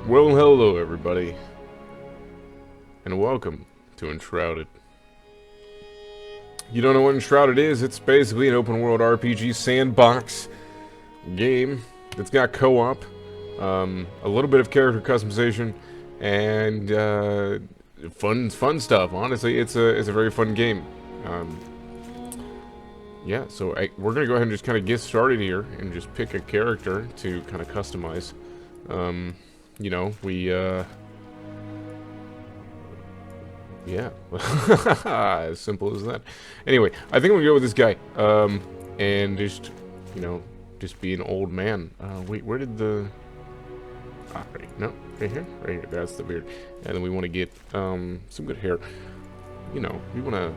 Well, hello everybody, and welcome to Enshrouded. You don't know what Enshrouded is? It's basically an open world RPG sandbox game that's got co-op, a little bit of character customization, and fun stuff. Honestly, it's a very fun game. Yeah, so we're gonna go ahead and just kind of get started here and just pick a character to kind of customize. You know, yeah. As simple as that. Anyway, I think I'm gonna go with this guy. And just, you know, just be an old man. Wait, where did the... right, no, right here? Right here, that's the beard. And then we want to get, some good hair. You know, we want to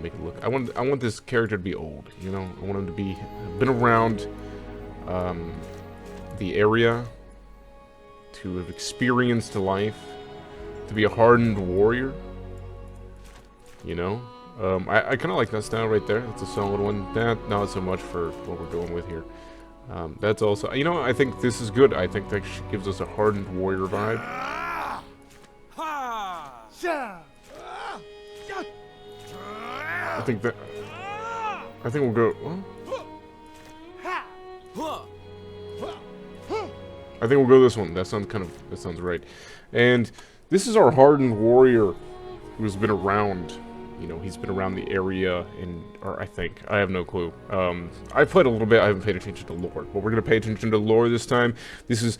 make it look... I want this character to be old, you know? I want him to be... been around, the area... to have experienced life, to be a hardened warrior, you know? I kind of like that style right there. That's a solid one. That, not so much for what we're going with here. That's also, you know, I think this is good. I think that gives us a hardened warrior vibe. I think we'll go, I think we'll go this one. That sounds right. And this is our hardened warrior who's been around. You know, he's been around the area, or I have no clue. I've played a little bit. I haven't paid attention to lore, but we're gonna pay attention to lore this time. This is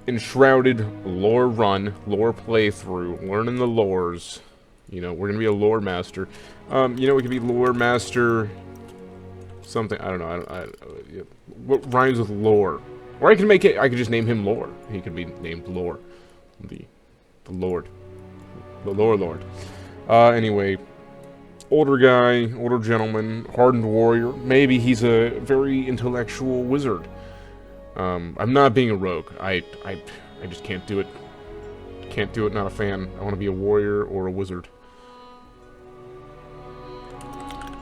Enshrouded lore run, lore playthrough, learning the lores. You know, we're gonna be a lore master. You know, we could be lore master. Something I don't know. What rhymes with lore? Or I could just name him Lore. He could be named Lore. The Lord. The Lord. Anyway, older guy, older gentleman, hardened warrior. Maybe he's a very intellectual wizard. I'm not being a rogue. I just can't do it. Can't do it, not a fan. I want to be a warrior or a wizard.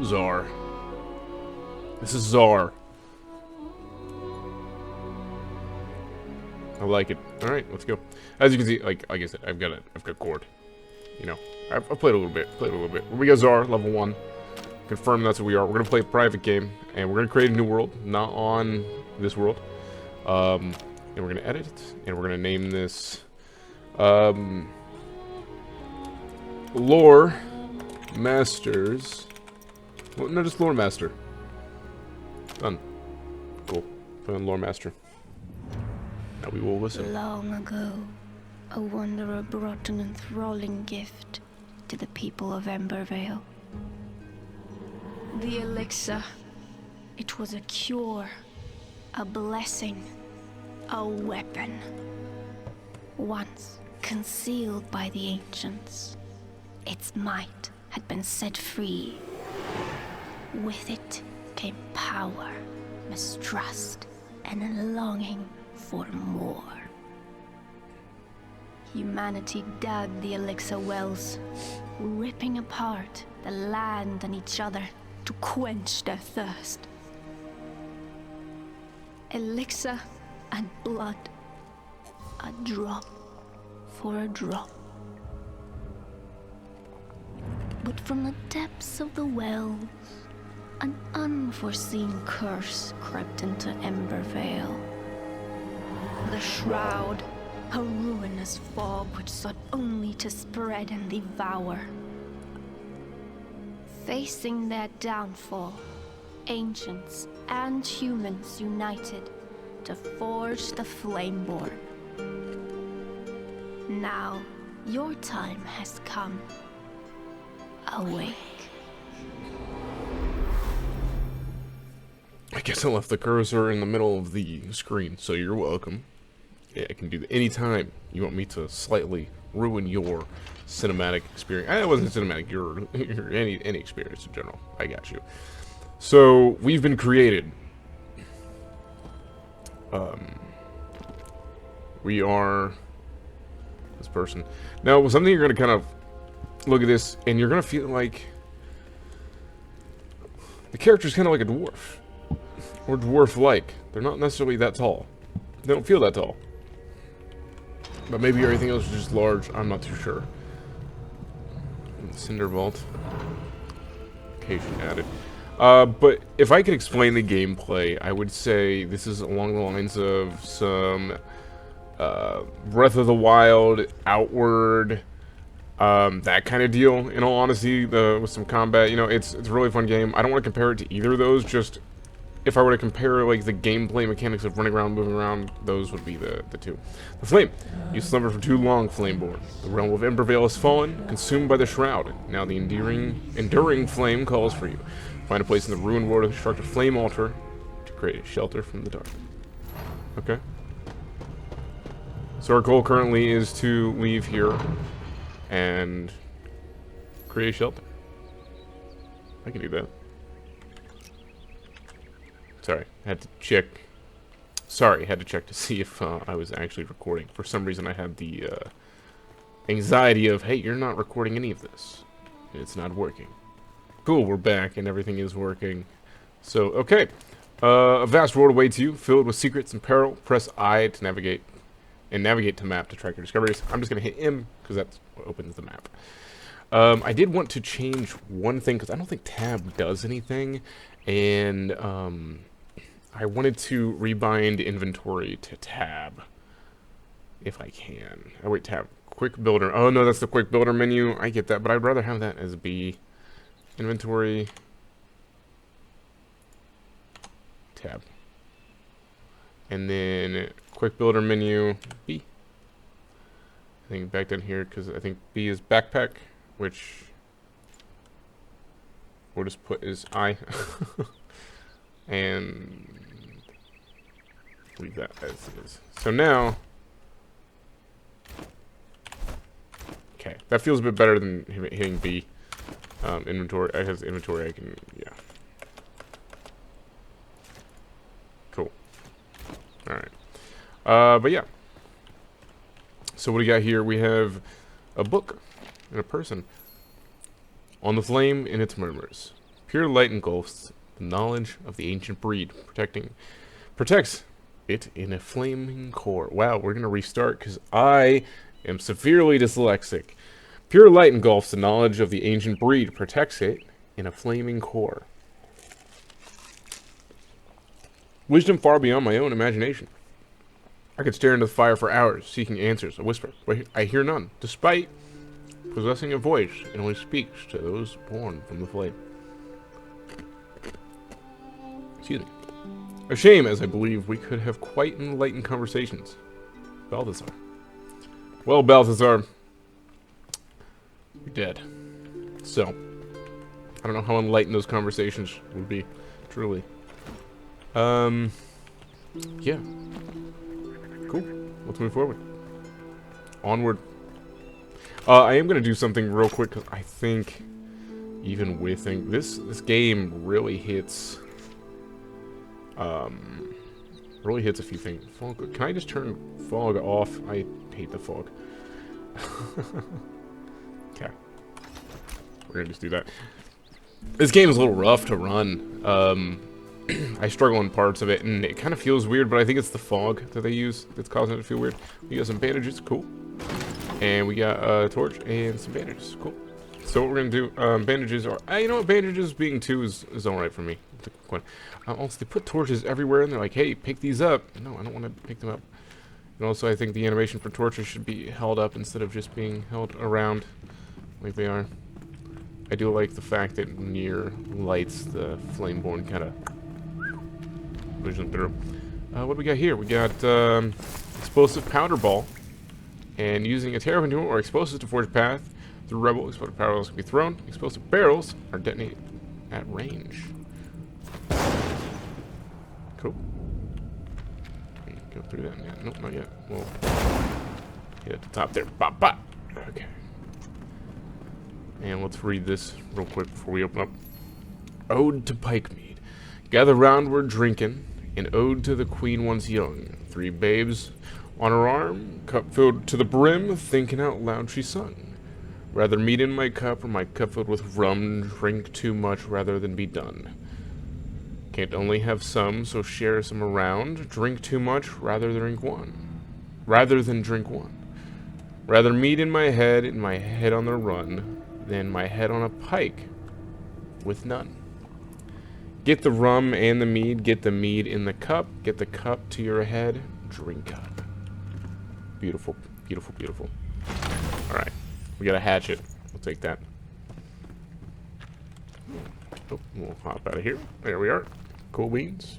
Czar. This is Czar. I like it. All right, let's go. As you can see, like I said, I've got Cord. You know, I've played a little bit. We got Czar, level 1. Confirm that's what we are. We're gonna play a private game, and we're gonna create a new world, not on this world. And we're gonna edit it, and we're gonna name this Lore Masters. Well, no, just Lore Master. Done. Cool. Put on Lore Master. Now we will listen. Long ago, a wanderer brought an enthralling gift to the people of Embervale. The elixir. It was a cure, a blessing, a weapon. Once concealed by the ancients, its might had been set free. With it came power, mistrust, and a longing for more. Humanity dug the elixir wells, ripping apart the land and each other to quench their thirst. Elixir and blood, a drop for a drop. But from the depths of the wells, an unforeseen curse crept into Embervale. The Shroud, a ruinous fog which sought only to spread and devour. Facing their downfall, ancients and humans united to forge the Flameborn. Now, your time has come. Awake. I guess I left the cursor in the middle of the screen, so you're welcome. Yeah, I can do that anytime you want me to slightly ruin your cinematic experience. It wasn't cinematic, your any experience in general. I got you. So we've been created. We are this person. Now, something you're gonna kind of look at this, and you're gonna feel like the character's kind of like a dwarf. Or dwarf-like. They're not necessarily that tall. They don't feel that tall. But maybe everything else is just large. I'm not too sure. Cinder Vault. Location added. But if I could explain the gameplay, I would say this is along the lines of some Breath of the Wild, Outward, that kind of deal. In all honesty, with some combat, you know, it's a really fun game. I don't want to compare it to either of those. Just if I were to compare like the gameplay mechanics of running around, moving around, those would be the two. The Flame. You slumber for too long, Flameborn. The realm of Embervale has fallen, consumed by the Shroud. Now the enduring flame calls for you. Find a place in the ruined world and construct a flame altar to create a shelter from the dark. Okay. So our goal currently is to leave here and create a shelter. I can do that. Sorry, had to check. Sorry, had to check to see if I was actually recording. For some reason, I had the anxiety of, hey, you're not recording any of this. It's not working. Cool, we're back and everything is working. So, okay. A vast world awaits you, filled with secrets and peril. Press I to navigate. And navigate to map to track your discoveries. I'm just going to hit M, because that's what opens the map. I did want to change one thing, because I don't think tab does anything. And I wanted to rebind inventory to tab. If I can. Oh, wait, tab. Quick builder. Oh, no, that's the quick builder menu. I get that, but I'd rather have that as B. Inventory. Tab. And then quick builder menu B. I think back down here because I think B is backpack, which we'll just put as I. And leave that as is. So now, okay, that feels a bit better than hitting B. Inventory. I have inventory. I can, yeah. Cool. All right. But yeah. So what do we got here? We have a book and a person. On the flame in its murmurs, pure light engulfs the knowledge of the ancient breed, protects it in a flaming core. Wow, we're gonna restart because I am severely dyslexic. Pure light engulfs the knowledge of the ancient breed, protects it in a flaming core. Wisdom far beyond my own imagination. I could stare into the fire for hours, seeking answers. A whisper, but I hear none, despite possessing a voice. It only speaks to those born from the flame. Excuse me. A shame, as I believe we could have quite enlightened conversations. Balthazar. Well, Balthazar, you're dead. So, I don't know how enlightened those conversations would be, truly. Yeah. Cool. Let's move forward. Onward. I am gonna do something real quick because I think, even with this game really hits, a few things. Fog. Can I just turn fog off? I hate the fog. Okay. We're gonna just do that. This game is a little rough to run. I struggle in parts of it, and it kind of feels weird, but I think it's the fog that they use that's causing it to feel weird. We got some bandages, cool. And we got a torch and some bandages, cool. So what we're gonna do, bandages are, you know what, bandages being 2 is alright for me. Also, they put torches everywhere, and they're like, hey, pick these up. No, I don't want to pick them up. And also, I think the animation for torches should be held up instead of just being held around like they are. I do like the fact that near lights, the Flameborn kind of vision through. What do we got here? We got explosive powder ball, and using a terrapin tool or explosives to forge a path through rubble. Explosive powder balls can be thrown. Explosive barrels are detonated at range. Cool. Go through that. Yeah, nope, not yet. We'll hit at the top there. Bop, bop. Okay. And let's read this real quick before we open up. Ode to Pikemead. Gather round, we're drinking. An ode to the queen once young. 3 babes on her arm, cup filled to the brim, thinking out loud she sung. Rather mead in my cup or my cup filled with rum, drink too much rather than be done. Can't only have some, so share some around. Drink too much rather than drink one. Rather meat in my head and my head on the run than my head on a pike with none. Get the rum and the mead, get the mead in the cup, get the cup to your head, drink up. Beautiful, beautiful, beautiful. Alright, we got a hatchet. We'll take that. Oh, we'll hop out of here. There we are. Cool beans.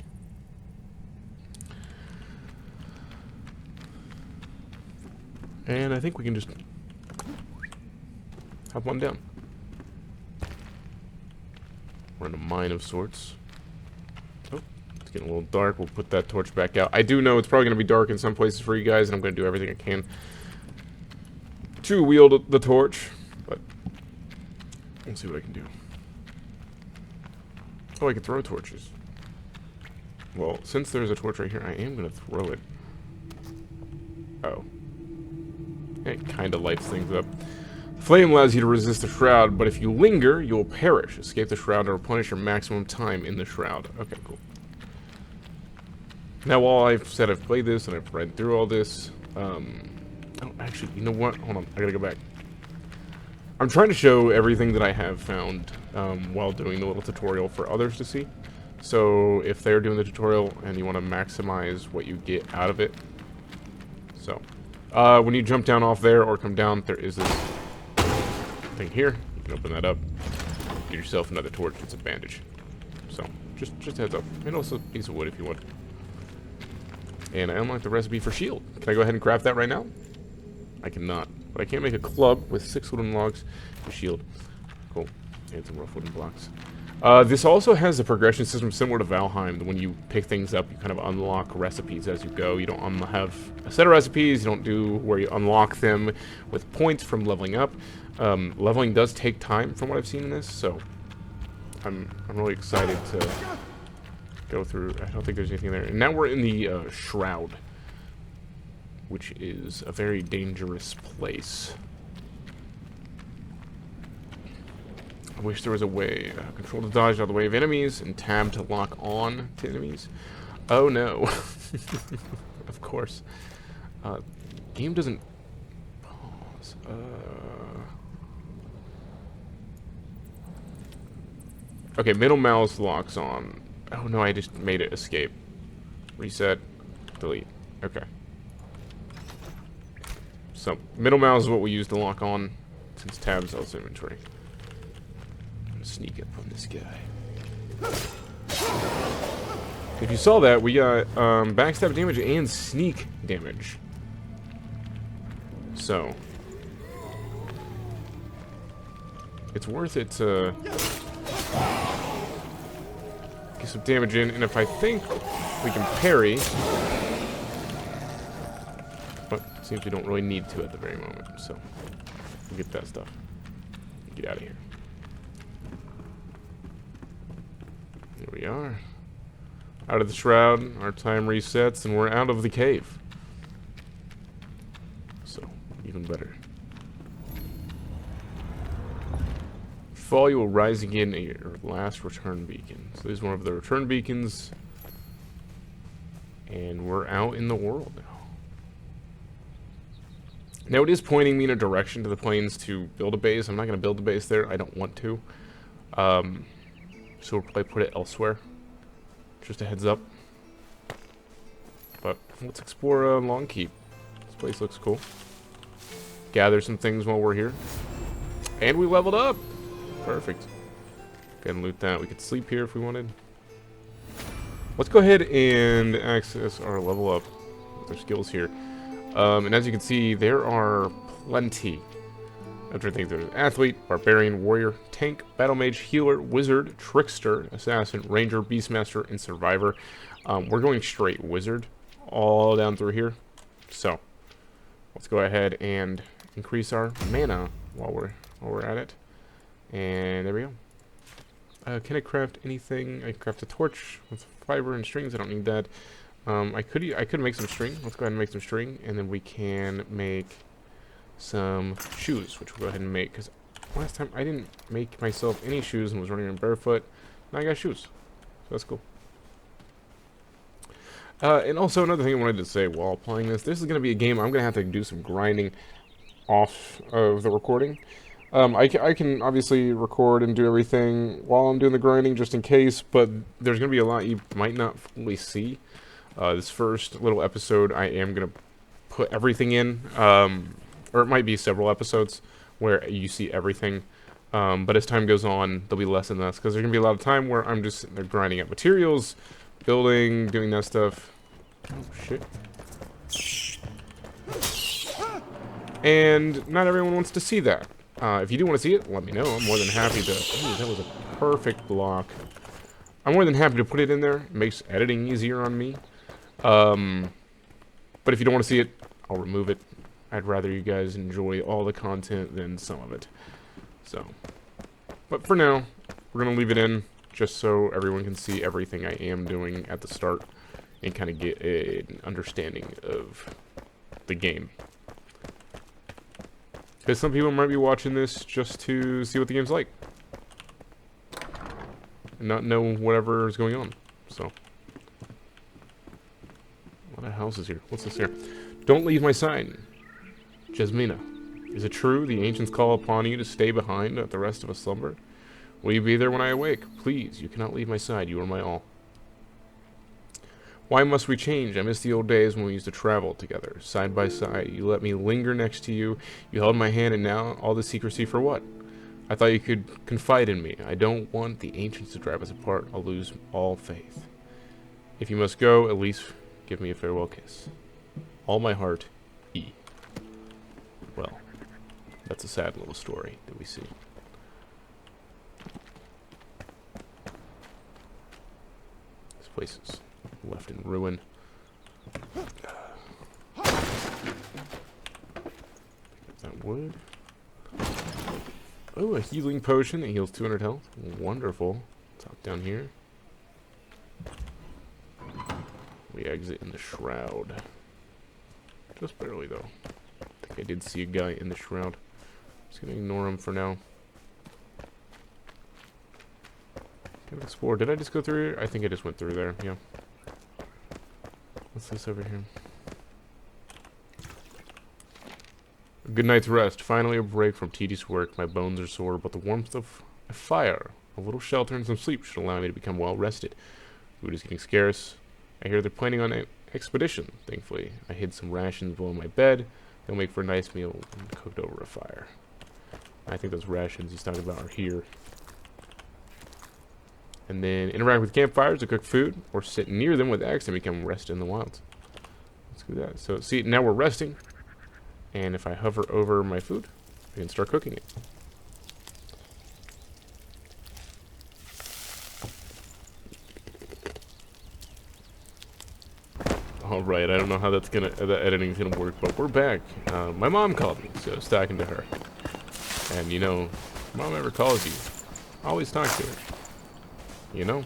And I think we can just hop one down. We're in a mine of sorts. Oh, it's getting a little dark. We'll put that torch back out. I do know it's probably going to be dark in some places for you guys, and I'm going to do everything I can to wield the torch. But we'll see what I can do. Oh, I can throw torches. Well, since there's a torch right here, I am going to throw it. Oh. It kind of lights things up. Flame allows you to resist the shroud, but if you linger, you will perish. Escape the shroud and replenish your maximum time in the shroud. Okay, cool. Now, while I've said I've played this and I've read through all this, oh, actually, you know what? Hold on, I gotta go back. I'm trying to show everything that I have found while doing the little tutorial for others to see. So, if they're doing the tutorial and you want to maximize what you get out of it. So, when you jump down off there or come down, there is this thing here. You can open that up. Get yourself another torch. It's a bandage. So, just a heads up. And also a piece of wood if you want. And I unlocked the recipe for shield. Can I go ahead and craft that right now? I cannot. But I can make a club with 6 wooden logs to shield. Cool. And some rough wooden blocks. This also has a progression system similar to Valheim. When you pick things up, you kind of unlock recipes as you go. You don't have a set of recipes. You don't do where you unlock them with points from leveling up. Leveling does take time from what I've seen in this, so I'm really excited to go through. I don't think there's anything there. And now we're in the Shroud, which is a very dangerous place. I wish there was a way. Control to dodge out of the way of enemies, and tab to lock on to enemies. Oh no. Of course. Game doesn't pause. Okay, middle mouse locks on. Oh no, I just made it escape. Reset. Delete. Okay. So, middle mouse is what we use to lock on, since tab's also inventory. Sneak up on this guy. If you saw that, we got backstab damage and sneak damage. So it's worth it to get some damage in, and if I think we can parry, but it seems we don't really need to at the very moment, so we'll get that stuff. Get out of here. Here we are. Out of the shroud, our time resets, and we're out of the cave. So, even better. Fall, you will rise again at your last return beacon. So this is one of the return beacons. And we're out in the world now. Now it is pointing me in a direction to the plains to build a base. I'm not going to build a base there. I don't want to. So we'll probably put it elsewhere. Just a heads up. But let's explore Longkeep. This place looks cool. Gather some things while we're here. And we leveled up! Perfect. Go ahead and loot that. We could sleep here if we wanted. Let's go ahead and access our level up with our skills here. And as you can see, there are plenty of different things. There's athlete, barbarian, warrior, tank, battle mage, healer, wizard, trickster, assassin, ranger, beastmaster, and survivor. We're going straight wizard all down through here. So let's go ahead and increase our mana while we're at it. And there we go. Can I craft anything? I can craft a torch with fiber and strings. I don't need that. I could make some string. Let's go ahead and make some string, and then we can make some shoes, which we'll go ahead and make, because last time I didn't make myself any shoes and was running around barefoot. Now I got shoes, so that's cool. And also another thing I wanted to say while playing this is going to be a game I'm going to have to do some grinding. off of the recording. I can obviously record and do everything while I'm doing the grinding just in case, but there's going to be a lot you might not fully see. This first little episode, I am going to put everything in, or it might be several episodes where you see everything. But as time goes on, there'll be less and less, because there's going to be a lot of time where I'm just sitting there grinding up materials, building, doing that stuff. Oh, shit. And not everyone wants to see that. If you do want to see it, let me know. I'm more than happy to... Ooh, that was a perfect block. I'm more than happy to put it in there. It makes editing easier on me. But if you don't want to see it, I'll remove it. I'd rather you guys enjoy all the content than some of it. So, but for now, we're going to leave it in just so everyone can see everything I am doing at the start and kind of get an understanding of the game. Because some people might be watching this just to see what the game's like and not know whatever is going on. So, a lot of houses here. What's this here? Don't leave my sign. Jasmina. Is it true the ancients call upon you to stay behind at the rest of us slumber? Will you be there when I awake? Please, you cannot leave my side. You are my all. Why must we change? I miss the old days when we used to travel together, side by side. You let me linger next to you. You held my hand, and now all the secrecy for what? I thought you could confide in me. I don't want the ancients to drive us apart. I'll lose all faith. If you must go, at least give me a farewell kiss. All my heart, E. Well, that's a sad little story that we see. This place is left in ruin. That wood. Oh, a healing potion that heals 200 health. Wonderful. Top down here. We exit in the shroud. Just barely, though. I think I did see a guy in the shroud. Just gonna ignore him for now. Can I explore? Did I just go through here? I think I just went through there, yeah. What's this over here? A good night's rest. Finally a break from tedious work. My bones are sore, but the warmth of a fire, a little shelter, and some sleep should allow me to become well rested. Food is getting scarce. I hear they're planning on an expedition, thankfully. I hid some rations below my bed. They'll make for a nice meal cooked over a fire. I think those rations he's talking about are here. And then interact with campfires to cook food, or sit near them with X and become rested in the wilds. Let's do that. So see, now we're resting. And if I hover over my food, I can start cooking it. Alright, I don't know how that's gonna, the editing's gonna work, but we're back. My mom called me, so I was talking to her. And you know, if mom ever calls you, always talk to her. You know?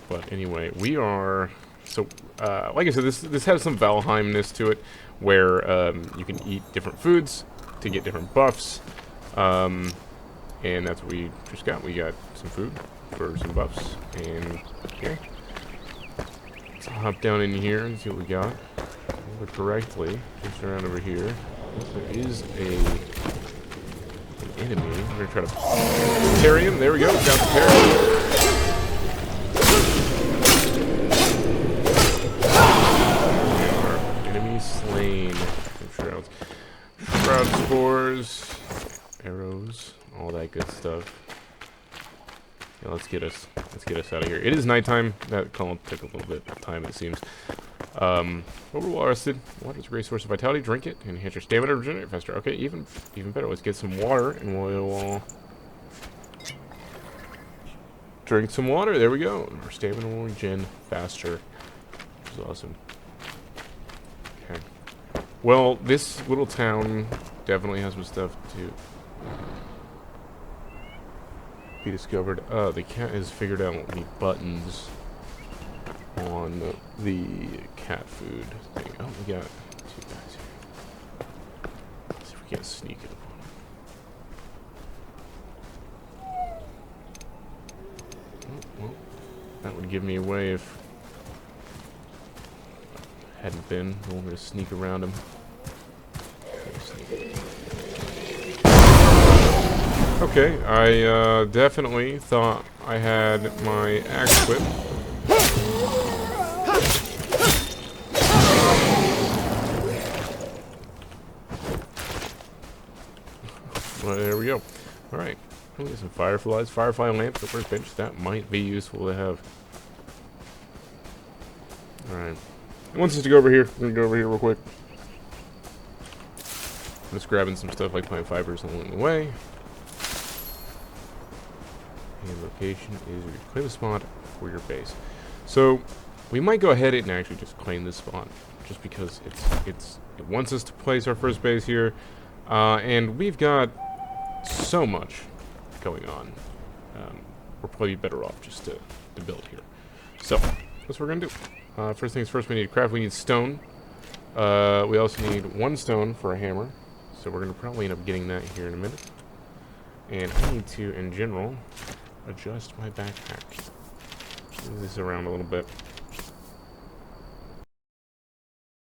But anyway, we are... So, like I said, this has some Valheim-ness to it, where you can eat different foods to get different buffs. And that's what we just got. We got some food for some buffs. And, okay. Let's hop down in here and see what we got. Look correctly. Just around over here. There is an enemy. We're gonna try to parry him. There we go. Got the parry. Slain. Shrouds. Shroud spores. Arrows. All that good stuff. Yeah, let's get us out of here. It is nighttime. That call took a little bit of time, it seems. But we're well rested. Water is a great source of vitality. Drink it and enhance your stamina, regenerate faster. Okay, even better. Let's get some water and we'll drink some water. There we go. Our stamina will regen faster. Which is awesome. Okay. Well, this little town definitely has some stuff to be discovered. The cat has figured out the buttons on the cat food thing. Oh, we got two guys here. Let's see if we can't sneak it upon them. Oh, well, that would give me away if hadn't been. I want me to sneak around him. Okay, I definitely thought I had my axe whip. Well, there we go. Alright, we'll get some fireflies. Firefly lamps at workbench. That might be useful to have. Alright. It wants us to go over here. We're going to go over here real quick. I'm just grabbing some stuff like plant fibers along the way. And location is reclaim a spot for your base. So we might go ahead and actually just claim this spot, just because it wants us to place our first base here, and we've got so much going on. We're probably better off just to build here. So that's what we're gonna do. First things first, we need craft. We need stone. We also need 1 stone for a hammer. So we're gonna probably end up getting that here in a minute. And I need to, in general, adjust my backpack. Move this around a little bit.